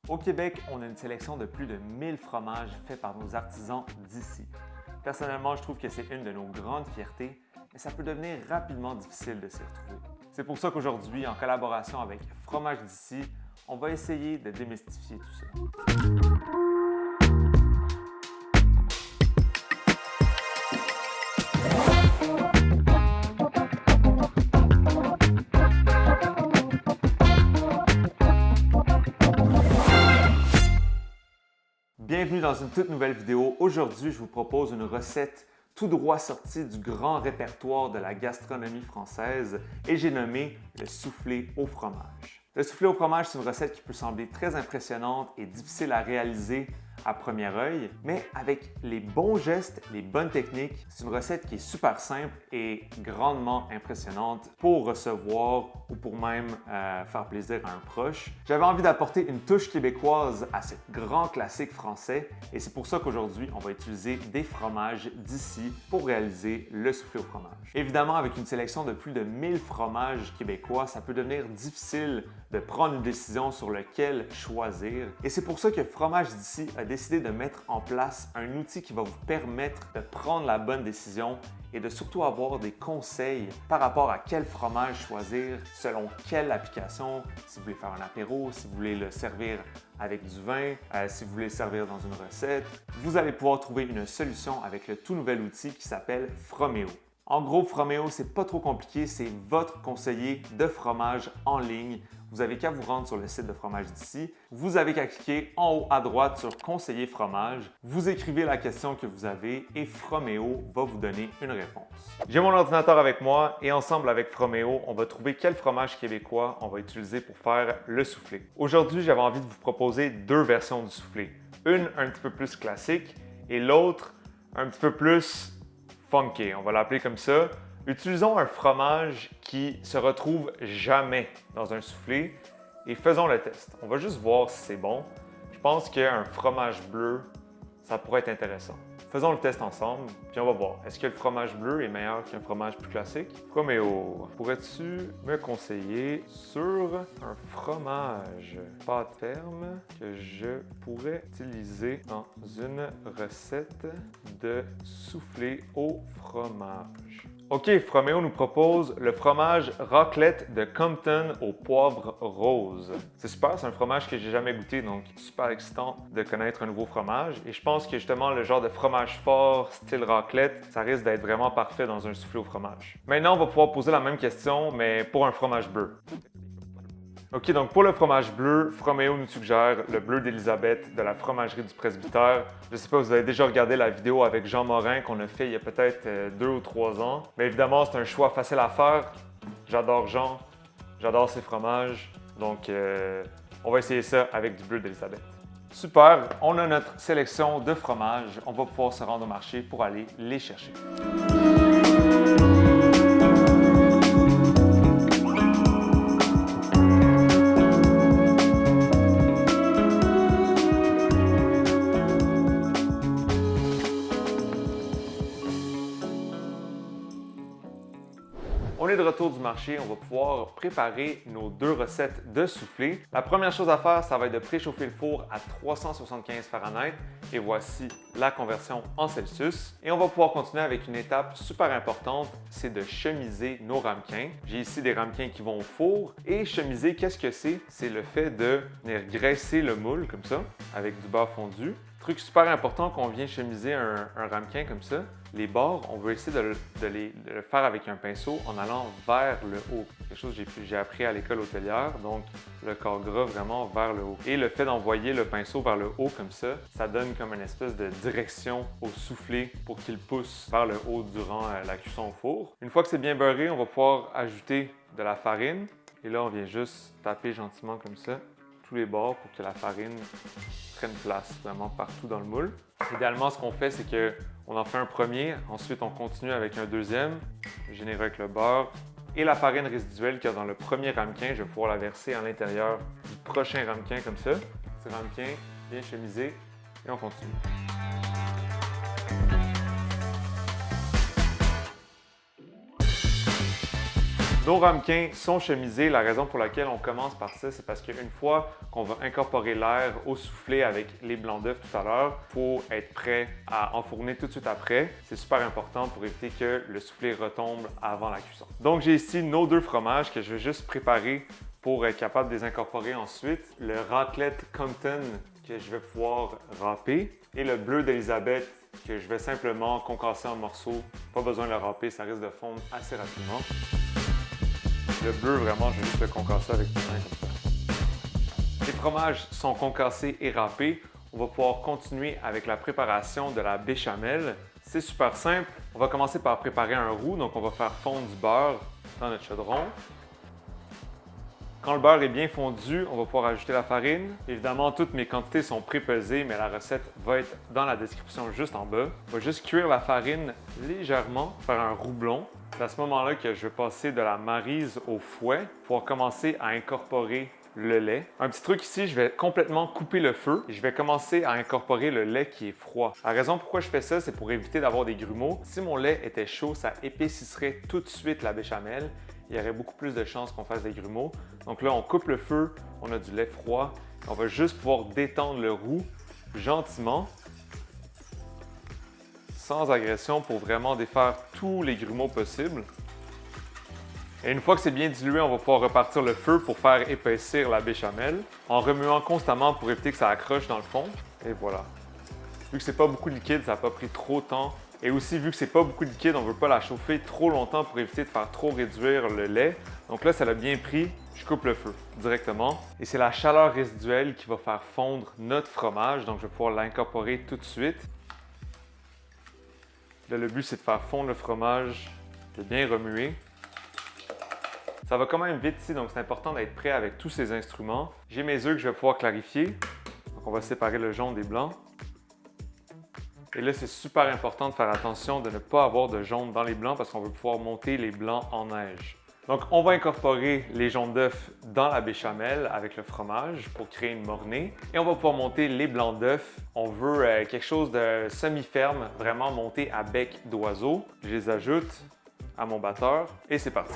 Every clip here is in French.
Au Québec, on a une sélection de plus de 1000 fromages faits par nos artisans d'ici. Personnellement, je trouve que c'est une de nos grandes fiertés, mais ça peut devenir rapidement difficile de s'y retrouver. C'est pour ça qu'aujourd'hui, en collaboration avec Fromages d'ici, on va essayer de démystifier tout ça. Bienvenue dans une toute nouvelle vidéo. Aujourd'hui, je vous propose une recette tout droit sortie du grand répertoire de la gastronomie française et j'ai nommé le soufflé au fromage. Le soufflé au fromage, c'est une recette qui peut sembler très impressionnante et difficile à réaliser à premier œil, mais avec les bons gestes, les bonnes techniques, c'est une recette qui est super simple et grandement impressionnante pour recevoir ou pour même faire plaisir à un proche. J'avais envie d'apporter une touche québécoise à ce grand classique français et c'est pour ça qu'aujourd'hui, on va utiliser des fromages d'ici pour réaliser le soufflé au fromage. Évidemment, avec une sélection de plus de 1000 fromages québécois, ça peut devenir difficile de prendre une décision sur lequel choisir et c'est pour ça que Fromages d'ici a décidé de mettre en place un outil qui va vous permettre de prendre la bonne décision et de surtout avoir des conseils par rapport à quel fromage choisir, selon quelle application, si vous voulez faire un apéro, si vous voulez le servir avec du vin, si vous voulez le servir dans une recette. Vous allez pouvoir trouver une solution avec le tout nouvel outil qui s'appelle Froméo. En gros, Froméo, c'est pas trop compliqué, c'est votre conseiller de fromage en ligne. Vous avez qu'à vous rendre sur le site de Fromages d'ici. Vous avez qu'à cliquer en haut à droite sur Conseiller fromage. Vous écrivez la question que vous avez et Froméo va vous donner une réponse. J'ai mon ordinateur avec moi et ensemble avec Froméo, on va trouver quel fromage québécois on va utiliser pour faire le soufflé. Aujourd'hui, j'avais envie de vous proposer deux versions du soufflé. Une un petit peu plus classique et l'autre un petit peu plus funky, on va l'appeler comme ça. Utilisons un fromage qui se retrouve jamais dans un soufflé et faisons le test. On va juste voir si c'est bon. Je pense qu'un fromage bleu, ça pourrait être intéressant. Faisons le test ensemble, puis on va voir. Est-ce que le fromage bleu est meilleur qu'un fromage plus classique? Froméo, pourrais-tu me conseiller sur un fromage pâte ferme que je pourrais utiliser dans une recette de soufflé au fromage? OK, Froméo nous propose le fromage raclette de Compton au poivre rose. C'est super, c'est un fromage que j'ai jamais goûté, donc super excitant de connaître un nouveau fromage. Et je pense que justement, le genre de fromage fort, style raclette, ça risque d'être vraiment parfait dans un soufflé au fromage. Maintenant, on va pouvoir poser la même question, mais pour un fromage bleu. OK, donc pour le fromage bleu, Froméo nous suggère le bleu d'Élisabeth de la fromagerie du Presbytère. Je ne sais pas si vous avez déjà regardé la vidéo avec Jean Morin qu'on a fait il y a peut-être 2 ou 3 ans. Mais évidemment, c'est un choix facile à faire. J'adore Jean, j'adore ses fromages. Donc, on va essayer ça avec du bleu d'Élisabeth. Super, on a notre sélection de fromages. On va pouvoir se rendre au marché pour aller les chercher. On est de retour du marché, on va pouvoir préparer nos deux recettes de soufflé. La première chose à faire, ça va être de préchauffer le four à 375 Fahrenheit et voici la conversion en Celsius. Et on va pouvoir continuer avec une étape super importante, c'est de chemiser nos ramequins. J'ai ici des ramequins qui vont au four et chemiser, qu'est-ce que c'est? C'est le fait de venir graisser le moule comme ça avec du beurre fondu. Truc super important quand on vient chemiser un ramequin comme ça, les bords, on veut essayer de le faire avec un pinceau en allant vers le haut. Quelque chose que j'ai appris à l'école hôtelière, donc le corps gras vraiment vers le haut. Et le fait d'envoyer le pinceau vers le haut comme ça donne comme une espèce de direction au soufflé pour qu'il pousse vers le haut durant la cuisson au four. Une fois que c'est bien beurré, on va pouvoir ajouter de la farine. Et là, on vient juste taper gentiment comme ça tous les bords pour que la farine prenne place vraiment partout dans le moule. Idéalement, ce qu'on fait, c'est qu'on en fait un premier, ensuite on continue avec un deuxième, généreux avec le beurre. Et la farine résiduelle qu'il y a dans le premier ramequin, je vais pouvoir la verser à l'intérieur du prochain ramequin comme ça. Petit ramequin bien chemisé et on continue. Nos ramequins sont chemisés. La raison pour laquelle on commence par ça, c'est parce qu'une fois qu'on va incorporer l'air au soufflé avec les blancs d'œufs tout à l'heure, il faut être prêt à enfourner tout de suite après. C'est super important pour éviter que le soufflé retombe avant la cuisson. Donc j'ai ici nos 2 fromages que je vais juste préparer pour être capable de les incorporer ensuite. Le raclette Compton que je vais pouvoir râper et le bleu d'Élisabeth que je vais simplement concasser en morceaux. Pas besoin de le râper, ça risque de fondre assez rapidement. Le bleu, vraiment, je vais juste le concasser avec mes mains comme ça. Les fromages sont concassés et râpés. On va pouvoir continuer avec la préparation de la béchamel. C'est super simple. On va commencer par préparer un roux. Donc, on va faire fondre du beurre dans notre chaudron. Quand le beurre est bien fondu, on va pouvoir ajouter la farine. Évidemment, toutes mes quantités sont prépesées, mais la recette va être dans la description juste en bas. On va juste cuire la farine légèrement, faire un roux blond. C'est à ce moment-là que je vais passer de la maryse au fouet pour commencer à incorporer le lait. Un petit truc ici, je vais complètement couper le feu et je vais commencer à incorporer le lait qui est froid. La raison pourquoi je fais ça, c'est pour éviter d'avoir des grumeaux. Si mon lait était chaud, ça épaississerait tout de suite la béchamel. Il y aurait beaucoup plus de chances qu'on fasse des grumeaux. Donc là, on coupe le feu, on a du lait froid. On va juste pouvoir détendre le roux gentiment, sans agression, pour vraiment défaire tous les grumeaux possibles. Et une fois que c'est bien dilué, on va pouvoir repartir le feu pour faire épaissir la béchamel, en remuant constamment pour éviter que ça accroche dans le fond. Et voilà. Vu que c'est pas beaucoup de liquide, ça n'a pas pris trop de temps. Et aussi, vu que c'est pas beaucoup de liquide, on ne veut pas la chauffer trop longtemps pour éviter de faire trop réduire le lait. Donc là, ça l'a bien pris. Je coupe le feu directement. Et c'est la chaleur résiduelle qui va faire fondre notre fromage. Donc, je vais pouvoir l'incorporer tout de suite. Là, le but, c'est de faire fondre le fromage, de bien remuer. Ça va quand même vite ici, donc c'est important d'être prêt avec tous ces instruments. J'ai mes œufs que je vais pouvoir clarifier. Donc, on va séparer le jaune des blancs. Et là, c'est super important de faire attention de ne pas avoir de jaune dans les blancs parce qu'on veut pouvoir monter les blancs en neige. Donc, on va incorporer les jaunes d'œufs dans la béchamel avec le fromage pour créer une mornée. Et on va pouvoir monter les blancs d'œufs. On veut quelque chose de semi-ferme, vraiment monté à bec d'oiseau. Je les ajoute à mon batteur et c'est parti.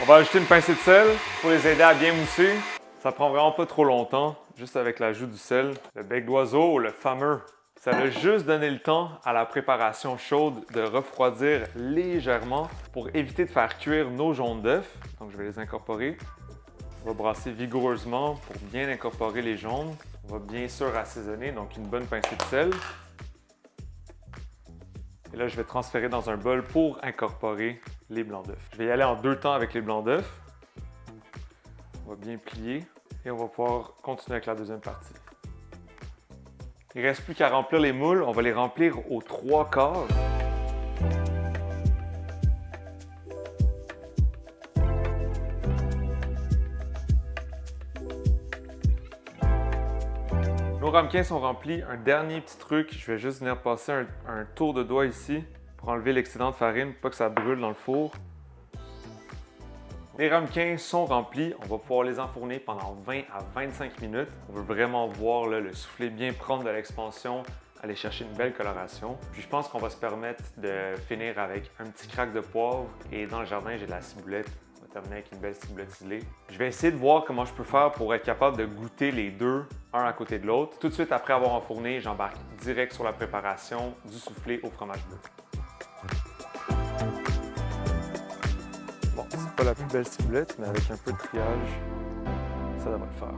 On va ajouter une pincée de sel pour les aider à bien mousser. Ça prend vraiment pas trop longtemps, juste avec l'ajout du sel. Le bec d'oiseau, le fameux. Ça va juste donner le temps à la préparation chaude de refroidir légèrement pour éviter de faire cuire nos jaunes d'œufs. Donc, je vais les incorporer. On va brasser vigoureusement pour bien incorporer les jaunes. On va bien sûr assaisonner, donc une bonne pincée de sel. Et là, je vais transférer dans un bol pour incorporer les blancs d'œufs. Je vais y aller en 2 temps avec les blancs d'œufs. On va bien plier et on va pouvoir continuer avec la deuxième partie. Il ne reste plus qu'à remplir les moules. On va les remplir aux 3/4. Nos ramequins sont remplis. Un dernier petit truc, je vais juste venir passer un tour de doigt ici pour enlever l'excédent de farine, pas que ça brûle dans le four. Les ramequins sont remplis, on va pouvoir les enfourner pendant 20 à 25 minutes. On veut vraiment voir là, le soufflé bien prendre de l'expansion, aller chercher une belle coloration. Puis je pense qu'on va se permettre de finir avec un petit crack de poivre et dans le jardin, j'ai de la ciboulette. On va terminer avec une belle ciboulette ciselée. Je vais essayer de voir comment je peux faire pour être capable de goûter les deux, un à côté de l'autre. Tout de suite après avoir enfourné, j'embarque direct sur la préparation du soufflé au fromage bleu. Bon, c'est pas la plus belle ciboulette, mais avec un peu de triage, ça devrait le faire.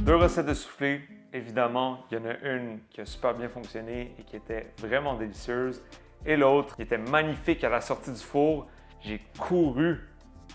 Deux recettes de soufflé. Évidemment, il y en a une qui a super bien fonctionné et qui était vraiment délicieuse. Et l'autre qui était magnifique à la sortie du four. J'ai couru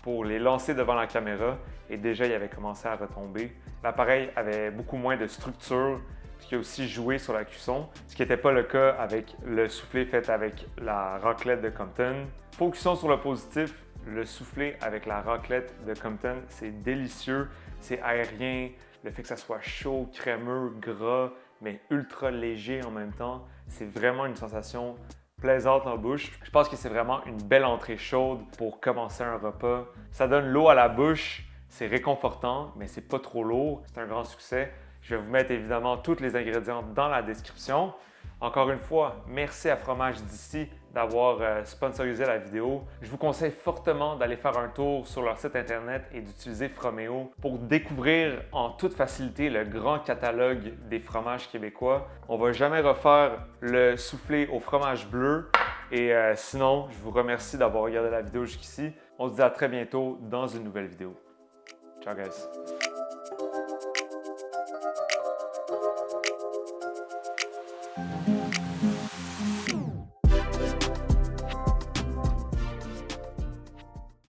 pour les lancer devant la caméra et déjà, il avait commencé à retomber. L'appareil avait beaucoup moins de structure, ce qui a aussi joué sur la cuisson, ce qui n'était pas le cas avec le soufflé fait avec la raclette de Compton. Focusons sur le positif. Le soufflé avec la raclette de Compton, c'est délicieux, c'est aérien. Le fait que ça soit chaud, crémeux, gras, mais ultra léger en même temps, c'est vraiment une sensation plaisante en bouche. Je pense que c'est vraiment une belle entrée chaude pour commencer un repas. Ça donne l'eau à la bouche, c'est réconfortant, mais c'est pas trop lourd. C'est un grand succès. Je vais vous mettre évidemment tous les ingrédients dans la description. Encore une fois, merci à Fromage d'ici d'avoir sponsorisé la vidéo. Je vous conseille fortement d'aller faire un tour sur leur site internet et d'utiliser Froméo pour découvrir en toute facilité le grand catalogue des fromages québécois. On ne va jamais refaire le soufflé au fromage bleu. Et sinon, je vous remercie d'avoir regardé la vidéo jusqu'ici. On se dit à très bientôt dans une nouvelle vidéo. Ciao guys!